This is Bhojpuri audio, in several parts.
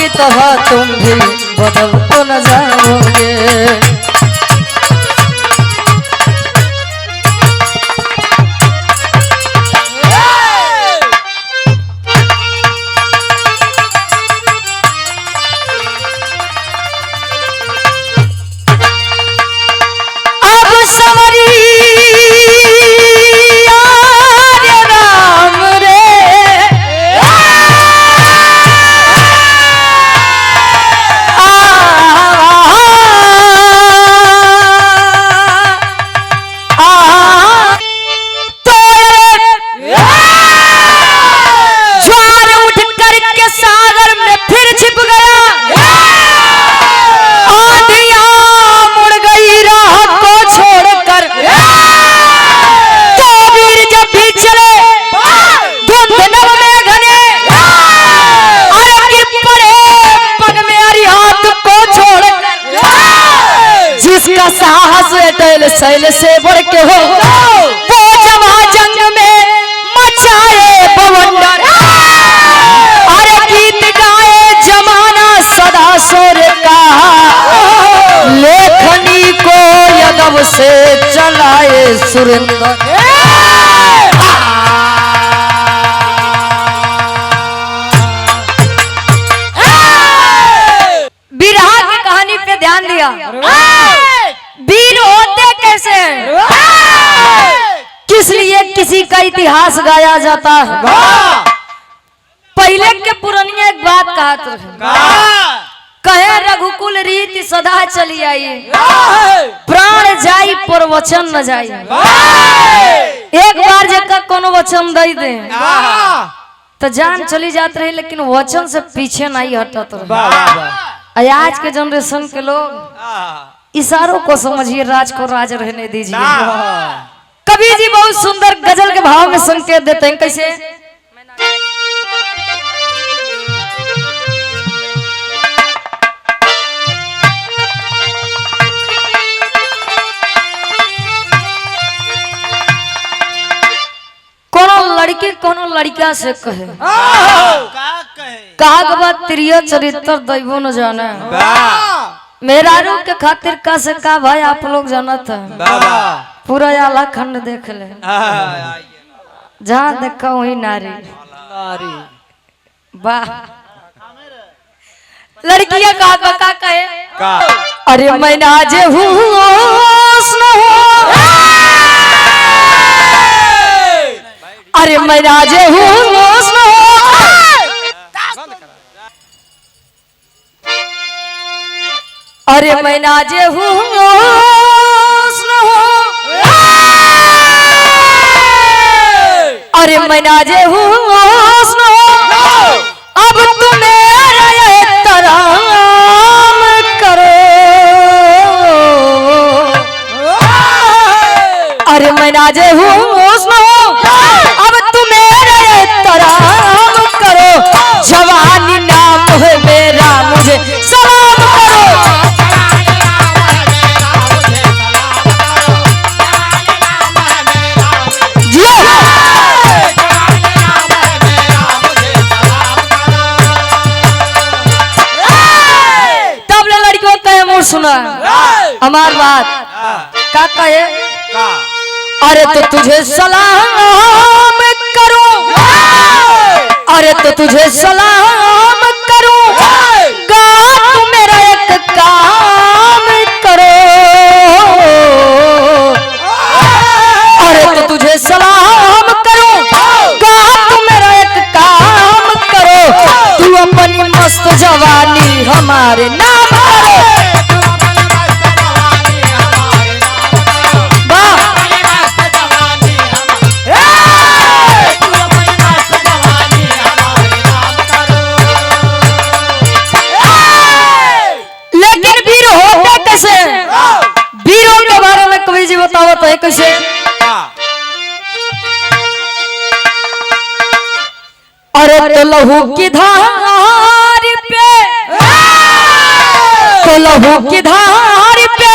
की तरह तुम भी बदल तो न जाओगे। सैल से बढ़ के हो वो जवा जंग में मचाए बवंडर। अरे गीत गाए जमाना सदा सुर का, लेखनी को यदव से चलाए सुरेंद्र। बिरहा की कहानी पे ध्यान दिया। वीर होते कैसे हैं, किस लिए किसी का इतिहास गाया जाता है। पहले के पुरानिया एक बात कहे रघुकुल रीति सदा चली आई, प्राण जाई पर वचन न जाई। एक बार जब कोनो वचन दे दे तो जान चली जाती रही, लेकिन वचन से पीछे नहीं हटत रहे। आज के जनरेशन के लोग इशारों को समझिए, राज को राज रहने दीजिए। कबीर जी बहुत सुंदर गजल के भाव में संकेत देते हैं, कैसे? कोनो लड़का से कहे कहा के बाद त्रिय चरित्र दैवो न जाने। मेरा रू के खातिर का से का भाई आप लोग जानत है, पूरा आला खंड देख ले, जहाँ देखा वही नारी। वाह लड़कियां का कहे अरे मैं नाजे हूँ अरे मैं नाजे हूँ अरे मैं नाजे हूँ अरे मैं नाजे हूँ अब तुम मेरा एहतराम करो। अरे मैं नाजे हूँ अब तुम मेरा एहतराम करो। जवानी नाम है मेरा मुझे सलाम करो। सुना हमार बात का कहे अरे तो तुझे सलाम करूं, अरे तो तुझे सलाम करूं, गा तू मेरा एक काम करो। अरे तो तुझे सलाम करूं, गा तू मेरा एक काम करो। तू अपनी मस्त जवानी हमारे नाम करो। बताओ तो कैसे? अरे तो लहू की धार पे, तो लहू की धार पे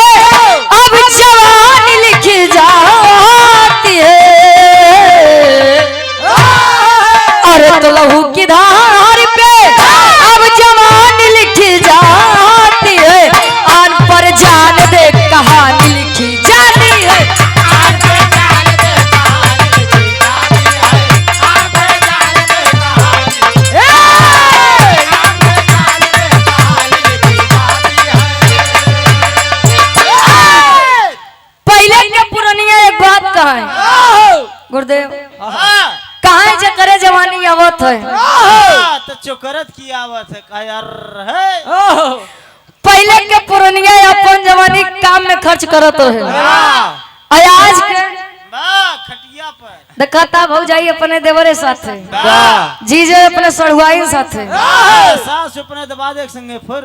अब जवानी लिखी जाती है। अरे तो लहू की धार पे अब जवानी आवत है तो चोकरत की आवत है का यार है पहले के पुरनिया अपन जवानी काम में खर्च करत है आज के खटिया पर देखता भौजाई अपने देवरे साथ है जीजे अपने सड़ुआई साथ है सास अपने दबा दे संगे फिर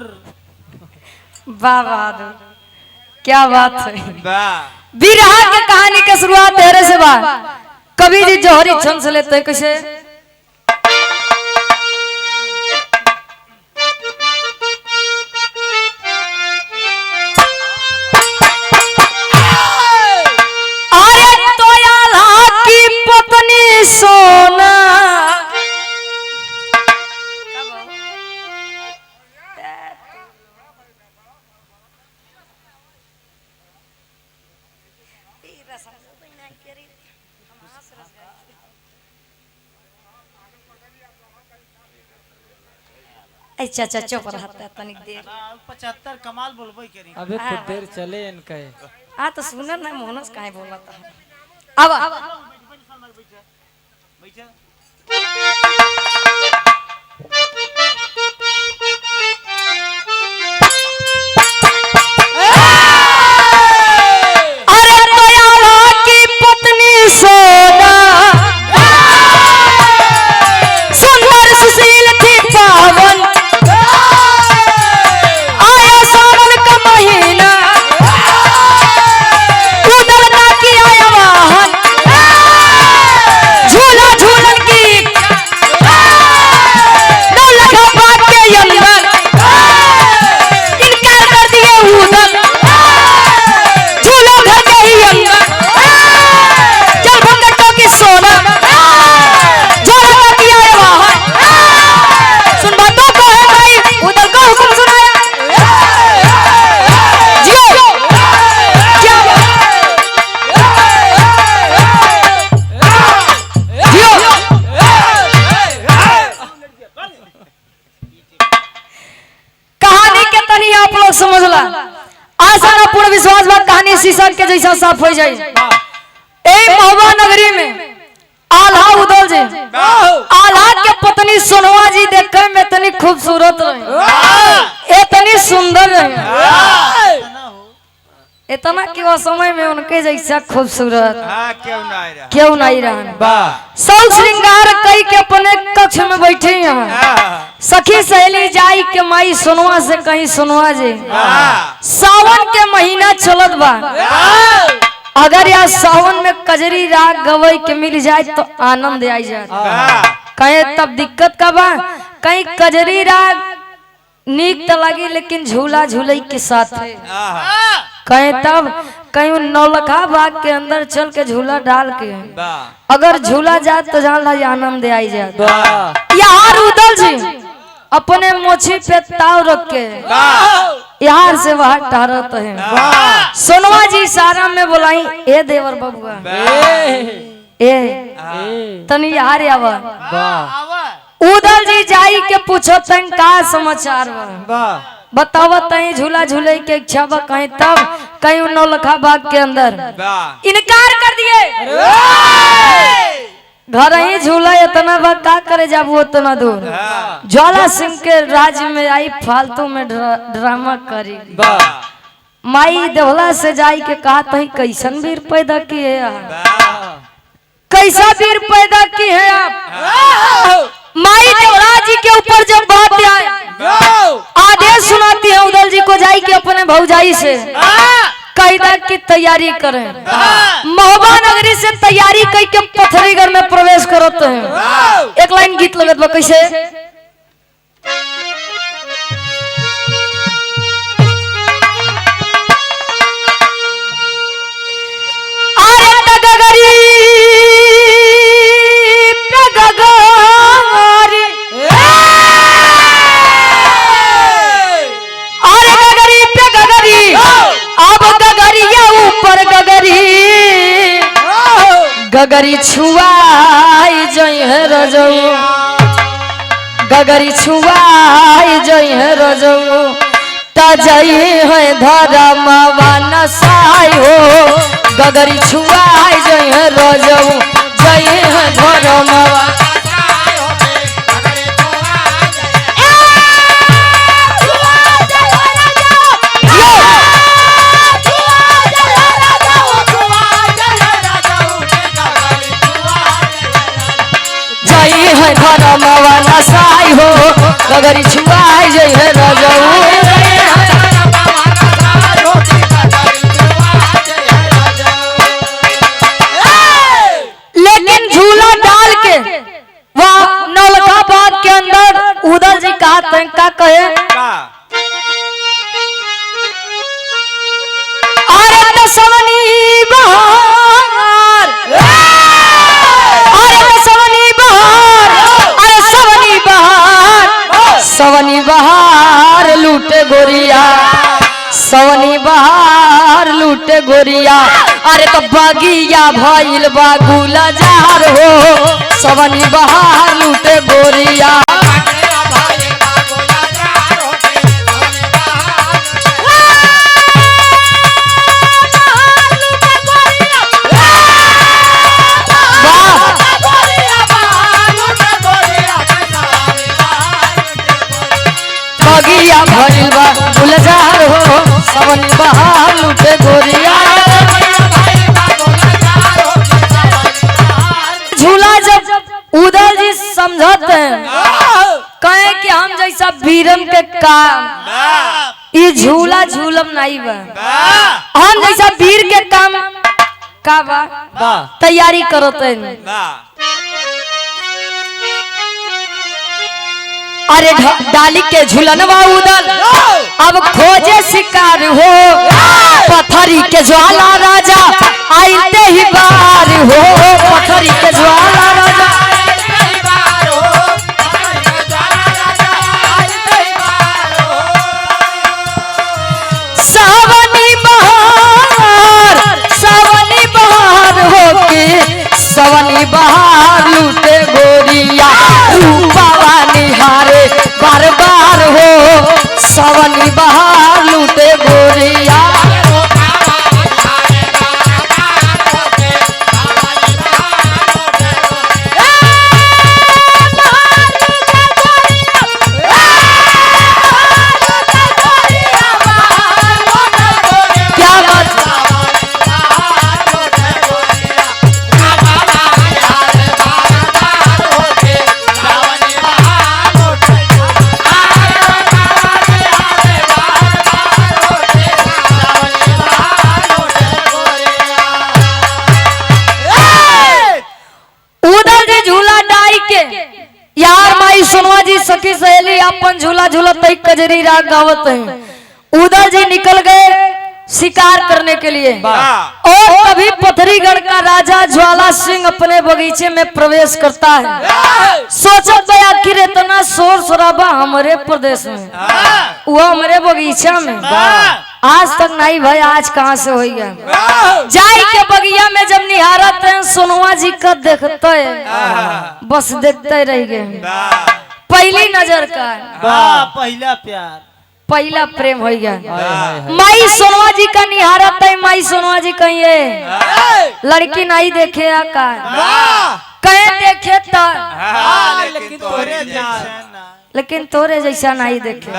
वाह बहादुर क्या बात है बिरहा की कहानी की शुरुआत तेरे से बा कवि जी जौहरी छंद से लेते हैं कैसे सोना अच्छा अच्छा चुप रहता तनिक देर 75 कमाल बोलबई करी अबे कुछ देर चले इनका आ तो सुनर ना मोहनस काहे बोलता है अब अरे दयाला की पत्नी सोना सुंदर सुशील थी पावन आया सावन का महीना उदलना की आया वाहन झूला झूलन की लखा बात के अंदर इनकार कर दिए उदल झूला घर के ही अंदर जल भंगटों की सोना झोला किया है वाहन सुन बातों को है भाई उदल को हुक्म सुनाया जियो क्या जियो कहानी के तनी आप लोग समझ ला आशा ना पूर्ण विश्वास बा कहानी शीशक के जैसा साफ हो जाए ए महुआ नगरी में आल्हा उदल जी आल्हा के पत्नी सोनवा जी देखे में इतनी खूबसूरत रहे इतनी सुंदर रहे इतना कि वो समय में उनके जैसा खूबसूरत क्यों नहीं रहा सब श्रृंगार कई के अपने कक्ष में बैठे यहाँ सखी सहेली जाई के माई सुनवा से कहीं सुनवा जे सावन के महीना चलत बा अगर यार सावन में कजरी राग गवई के मिल जाए तो आनंद आई जाए कहे तब दिक्कत का बा कहीं कजरी राग नीक तो लगी लेकिन झूला झूलई के साथ है कहे तब कहीं नौलखा बाग के अंदर चल के झूला डाल के अगर झूला जात तो जान ला आनंद आई जात यार उदल जी अपने मोछी पे ताव रख के यार से वहां टहरत है सोनवा जी सारा में बोलाई ए देवर बबुआ ए तनी यार आवा उदल जी जाई के पूछो तन का समाचार बा बतावा तई झूला झूले के इच्छा बा कहीं तब कहीं नौलखा बाग के अंदर इनकार कर दिए घर ही झूला इतना बा का करे जाबू उतना दूर ज्वाला सिंह के राज्य में आई फालतू में ड्रामा करी माई देवला से जाई के कहा तही कैसन वीर पैदा किए कैसा वीर पैदा की है आप माई देवला जी के ऊपर जब बात आए आदेश सुनाती है उदल जी को जाई के अपने भौजाई से कायदा की तैयारी करें महुआ नगरी से तैयारी कई के पथरीगढ़ में प्रवेश करते हैं एक लाइन गीत लगत बा कैसे गगरी छुआई जई है रजऊ गगरी छुआई जई है रजऊ त जई है धर्मवा नसाई हो गगरी छुआई जई है रजऊ जई है धर्मवा है घर मवाना साई हो गगरी छुआई जई है रजऊ लेकिन झूला डाल के वह नौलखा बाग के अंदर उदल जी का कहे अरे दसवनी बहार अरे दसवनी बहार अरे सवनी बहार लूटे गोरिया सवनी बहार लूटे गोरिया अरे तो बगिया भइल बा गुलजार हो सवनी बहार लूटे गोरिया बगिया भइल बा गुलजार हो सवनी बहार लूटे गोरिया झूला जब उदल जी समझते हैं कहे कि हम जैसा वीरन के काम ये झूला झूलम नहीं बा हम जैसा वीर के काम का बा तैयारी करते हैं अरे डाली के झूलनवा उदल अब खोजे शिकार हो पत्थरी के ज्वाला राजा आइते ही बार हो पत्थरी के ज्वाला राजा सवनी बहार हो के सवनी बहार लूटे गोरिया रूपावा निहारे बार बार हो सवनी बहार लूटे गोरिया यार माई सुनवा जी सखी सहेली अपन झूला झूला तई कजरी राग गावत हैं उदल जी निकल गए शिकार करने के लिए और तभी पथरीगढ़ का राजा ज्वाला सिंह अपने बगीचे में प्रवेश करता है सोचत है आखिर इतना शोर शराबा हमारे प्रदेश में वो हमारे बगीचा में आज तक नहीं भाई आज कहाँ से हो गया जाई के बगिया में जब निहारत है सोनवा जी का देखते है बस देखते रह गए पहली नजर का पहला प्यार पहला प्रेम हो गया माई सोनवा जी का निहारत है माई सोनवा जी कहिए लड़की नहीं देखे का कहे देखे तो लेकिन तोरे जैसा नहीं देखे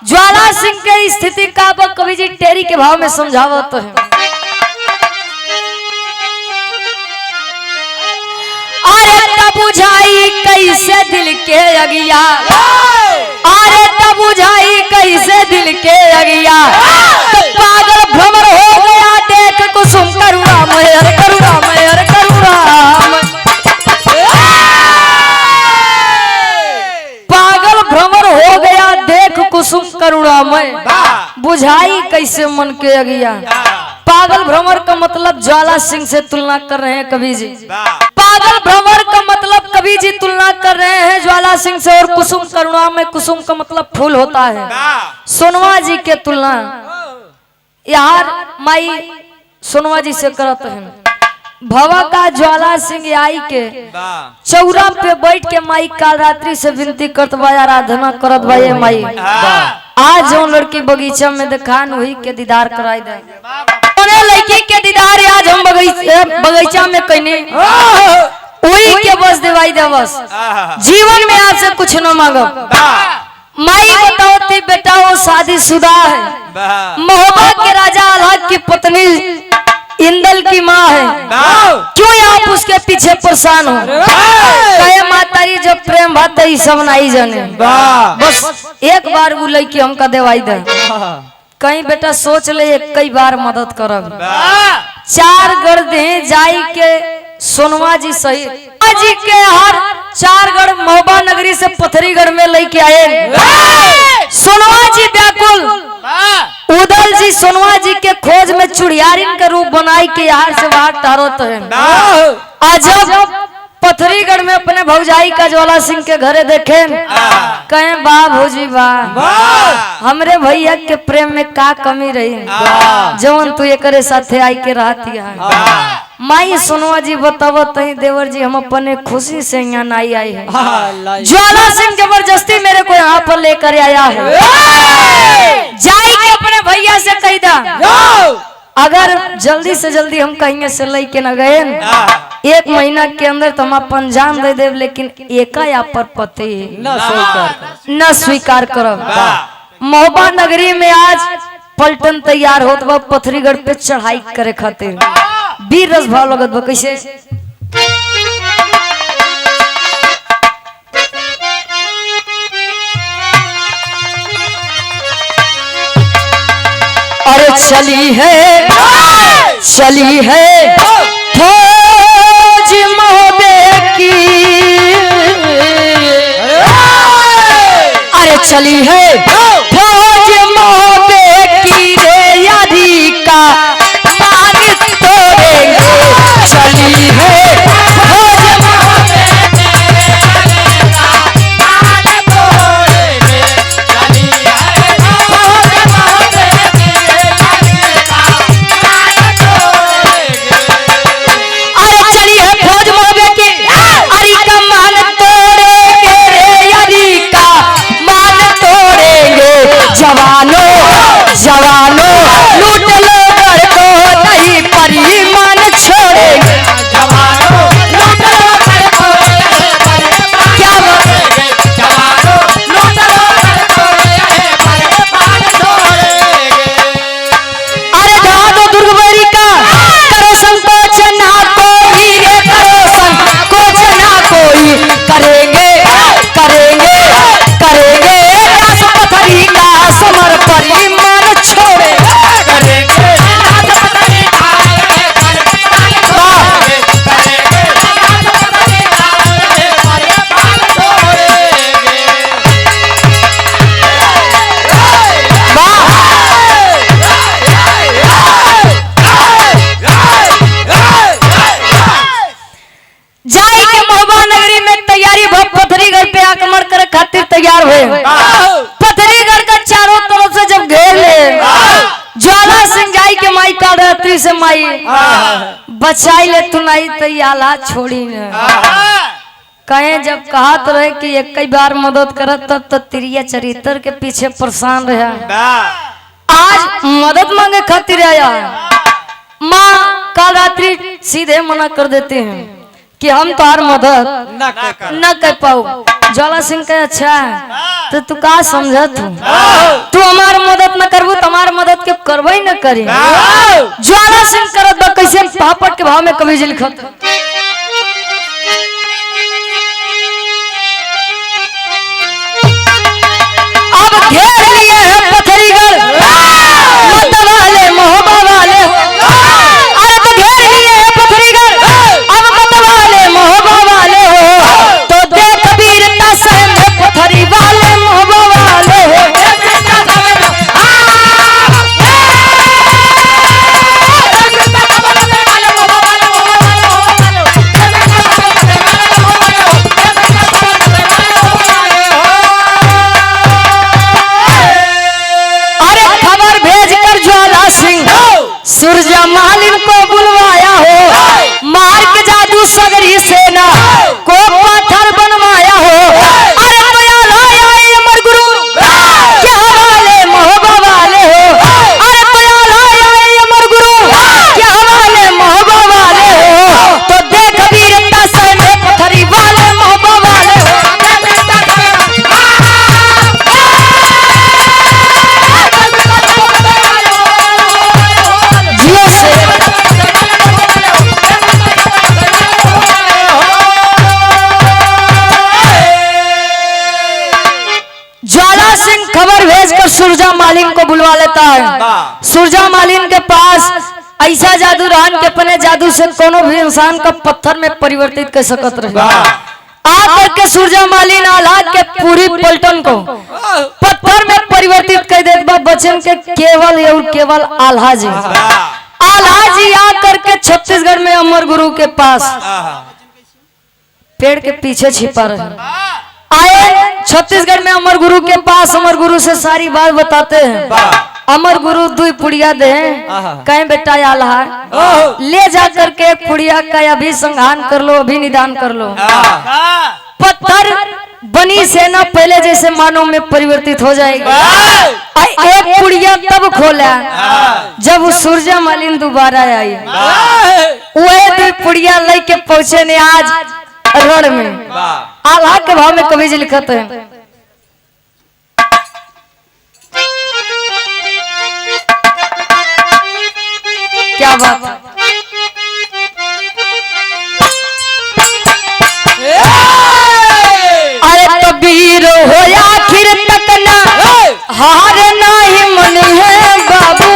ज्वाला सिंह के स्थिति का कवि जी टेरी के भाव में समझावत है अरे तब बुझाई कैसे दिल के अगिया अरे तब बुझाई कैसे दिल के अगिया तो पागल भ्रमर हो गया देख कुसुम करुणा मयर करुणा मयर करुणा पागल भ्रमर हो गया देख कुसुम करुणामय बुझाई कैसे मन के अगिया पागल भ्रमर का मतलब ज्वाला सिंह से तुलना कर रहे हैं कवि जी पागल भ्रमर का मतलब कवि जी तुलना कर रहे हैं ज्वाला सिंह से और कुसुम करुणा में कुसुम का मतलब फूल होता है सोनवा जी के तुलना यार माई सोनवा जी से करते हैं भवा का ज्वाला सिंह आई के चौरा पे बैठ के माई काल रात्रि से विनती करत बा आराधना करत बा ये माई आज जो लड़की बगीचा में दिखान हुई के दीदार कराई दे लड़की के दीदार आज हम बगीचा में कहने वही के बस दिवाई दे बस जीवन में आपसे कुछ न मांगो माई बताओ थी बेटा वो शादीशुदा है मोहब्बत के राजा अलहद की पत्नी इंदल की माँ है क्यों आप उसके पीछे परेशान हो कहे मातारी जब ई सब नहीं जाने। बस एक बार वो लड़की हमका देवाई दे, कहीं बेटा सोच ले कई बार मदद करब। 4 गढ़ दे जाई के सोनवा जी सहित जी के हर 4 गढ़ महोबा नगरी से पथरीगढ़ में लेके आए। सोनवा जी व्याकुल, उदल जी सोनवा जी के खोज में चुड़ियारिन के रूप बनाई के यार से बाहर तारत है। अजब पथरीगढ़ में अपने भौजाई का ज्वाला सिंह के घरे देखे, कहे वाह भौजी वाह, हमरे भैया के प्रेम में का कमी रही जवन तू एकरे साथे आई के रहती है। माई सोनवा जी बतावो तही देवर जी हम अपने खुशी से यहाँ नहीं आए हैं, ज्वाला सिंह जबरदस्ती मेरे को यहाँ पर लेकर आया है। जाई के अपने भैया से कह दा अगर जल्दी से जल्दी हम कहीं से लेके न गए 1 महीना के अंदर तो हम अपन जान दे देव, लेकिन एका पर पति न स्वीकार करब। महोबा नगरी में आज पलटन तैयार होत बा पथरीगढ़ पे चढ़ाई करे खातिर। वीर रस भाव लगत बा कैसे, अरे चली है फौज महोबे की, अरे चली है फौज महोबे की रे यारी का मान तोड़ेंगे। चली है फौज महोबे जवानों लूट लो कर दो नहीं परिमान छोड़ेंगे। जवानों लूट लो कर दो क्या जवानों लूट लो कर दो परिमान छोड़ेंगे। अरे दादो दुर्गबरी का करो संकोच ना कोई रे, करो संकोच ना कोई, करेंगे करेंगे करेंगे दास पथरी का समर परिमान छोड़े। जाई के महोबा नगरी में तैयारी पथरीगढ़ पे आक्रमण करे खातिर तैयार हुए। पथरीगढ़ का चारों तरफ से जब घेर ले, ज्वाला सिंह जाई के माई काल रात्रि से माई बचाई ले तू नहीं तैयाला छोड़ी न। कहे जब कहा तो रहे कि एक कई बार मदद करत तब तो तिरिया चरित्र के पीछे परेशान रहा, आज मदद मांगे खातिर आया। माँ काल रात्रि सीधे मना कर देते हैं कि हम तुम्हार मदद न कर पाओ। ज्वाला सिंह कहे अच्छा तो तू का समझ, तू हमार मदद न करबू तो हमार मदद के करबई न करी। ज्वाला सिंह करत बा कैसे, पापड़ के भाव में कवि जी लिखत, अब घेर लिए हैं पथरीगढ़ मत वाले महोबा वाले, अरे तो घेर लिए हैं पथरीगढ़ अब मत वाले महोबा वाले हो, तो देख वीरता सहन पथरी वाले महोबा वाले हो। भेजकर सुरजा मालिन को बुलवा लेता है। सुरजा मालिन के पास ऐसा जादू रहन के अपने जादू से कोनो भी इंसान का पत्थर में परिवर्तित कर सकत रहे। आकर के सुरजा मालिन आल्हा के पूरी पलटन को पत्थर में परिवर्तित कर दे। बचन के केवल और केवल आल्हा जी आकर के छत्तीसगढ़ में अमर गुरु के पास पेड़ के पीछे छिपा रहे। आए छत्तीसगढ़ में अमर गुरु के पास, अमर गुरु से सारी बात बताते हैं। अमर गुरु 2 पुड़िया दे, कहें बेटा आल्हा ले जा करके एक पुड़िया का अभी संहान कर लो, अभी निदान कर लो। पत्थर बनी सेना पहले जैसे मानव में परिवर्तित हो जाएगी। एक पुड़िया तब खोला जब वो सुरजा मालिन दोबारा आई। वह 2 पुड़िया लेके पहुंचे ने आज रण में। आल्हा के भाव में कवि जी लिखते हैं, क्या बात है। अरे कबीर हो आखिर तक ना हार नहीं मन है बाबू।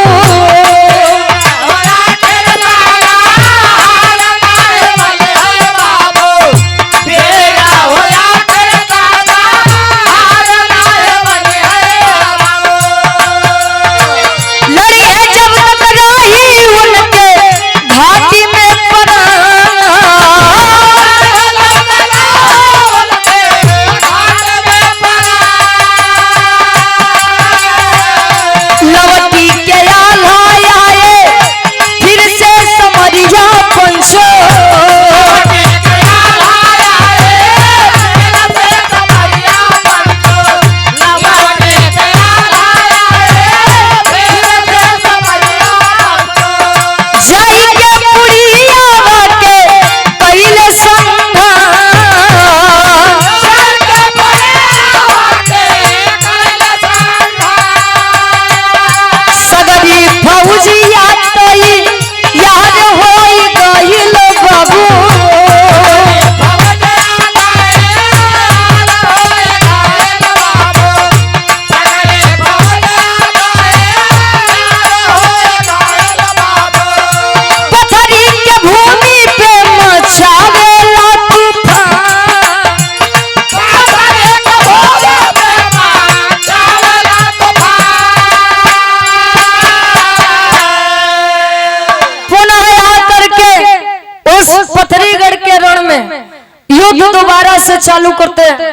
दोबारा से चालू करते हैं।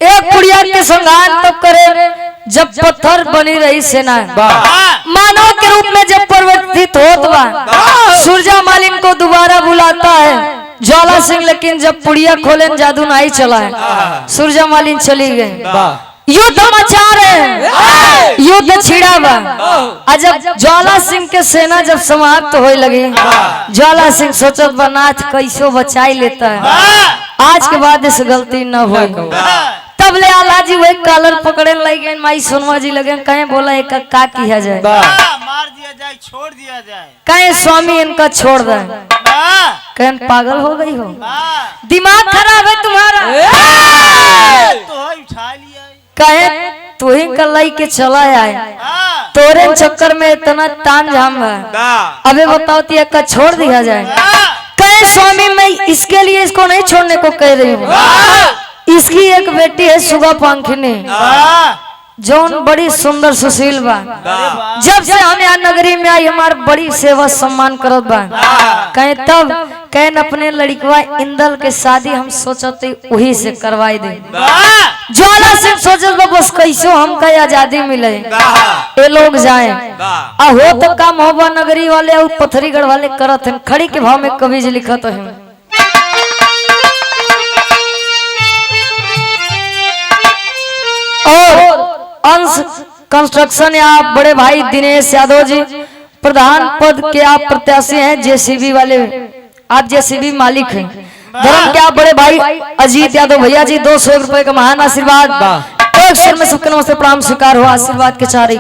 एक पुड़िया के संगान तब करे जब पत्थर बनी रही सेना मानव के रूप में जब परिवर्तित होत बा। सुरजा मालिन को दोबारा बुलाता है ज्वाला सिंह, लेकिन जब पुड़िया खोले जादू नहीं चला है। सुरजा मालिन चली गई। युद्ध मचा रहे, युद्ध छिड़ा बा। जब ज्वाला सिंह के सेना जब समाप्त होए लगी, ज्वाला सिंह सोचत बा नाथ कैसो बचाई लेता है, आज के बाद इस गलती न हो। तब ले आल्हा जी वही कॉलर पकड़े लगे, माई सोनवा जी लगे कहे बोला एक का किया जाए, मार दिया जाए, छोड़ दिया जाए, कहे स्वामी इनका छोड़ दे। कहे पागल हो गई हो, दिमाग खराब है तुम्हारा, तो उठा लिया। कहे तू ही कल के चला आए, तोरे चक्कर में इतना तान झाम है, अबे बताओ तिया का छोड़ दिया जाए। कहे स्वामी मैं इसके लिए इसको नहीं छोड़ने को कह रही हूँ, इसकी एक बेटी है सुगा पंखनी, जौन बड़ी सुंदर सुशील बा। जब से हम यहाँ नगरी में आई हमार बड़ी सेवा सम्मान करत बा। कहे तब कहे अपने लड़कवा इंदल के शादी हम सोचते वही से करवाई दे। ज्वाला सिंह सोचत बा बस कैसो हमका आजादी मिले, ये लोग जाए हो तो काम होबा। नगरी वाले और पथरीगढ़ वाले करत हैं। खड़ी के भाव में कवि जी लिखत है, और अंश कंस्ट्रक्शन या बड़े भाई दिनेश यादव जी प्रधान पद के आप प्रत्याशी हैं, जेसीबी वाले आप जेसीबी मालिक हैं। धर्म के आप बड़े भाई अजीत यादव भैया जी 200 रुपए का महान आशीर्वाद। एक स्वर में सबके नमस्ते प्रणाम स्वीकार हुआ, आशीर्वाद के चार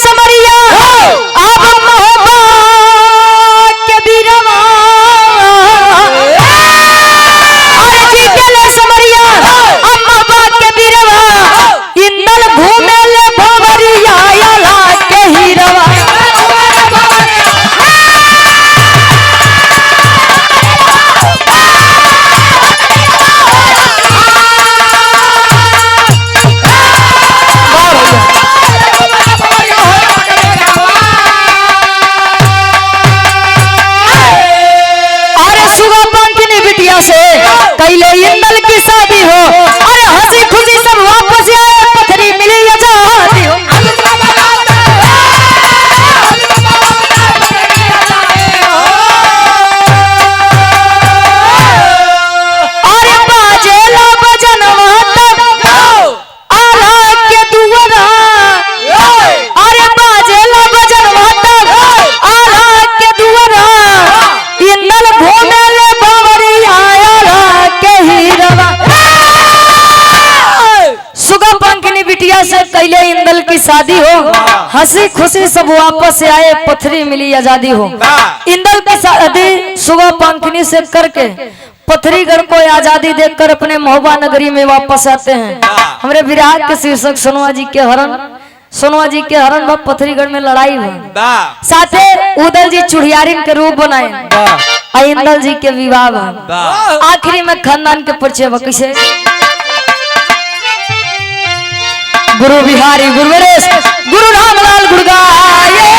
समरिया, अब कैले इंदल की शादी हो, हंसी खुशी सब वापस आए, पथरी मिली आजादी हो। इंदल की शादी सुबह पंखनी से करके पथरीगढ़ को आजादी देखकर अपने महोबा नगरी में वापस आते हैं। हमारे विराट के शीर्षक सोनवा जी के हरण व पथरीगढ़ में लड़ाई हुई। साथे उदल जी चुड़ियारिन के रूप बनाए, इंदल जी के विवाह हुआ। आखिरी में खानदान के परिचय कैसे गुरु बिहारी गुरु गणेश गुरु रामलाल गुड़गाए।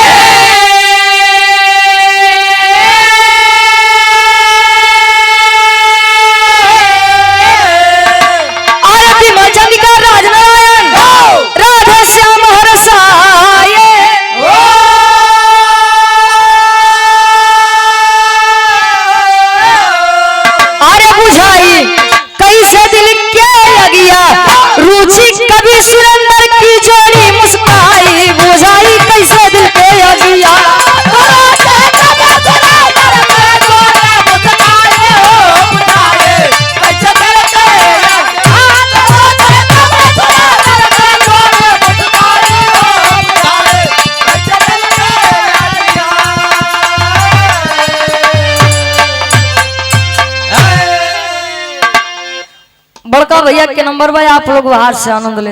आरती मां चंडिका राजनारायण राधे श्याम हरसाए। अरे बुझाई कैसे दिल के लगिया, रुचि कभी सुरेंद्र की जोड़ी मुस्काई, बुझाई कैसे दिल के लगिया। बड़का भैया के नंबर भाई आप लोग बाहर से आनंद ले।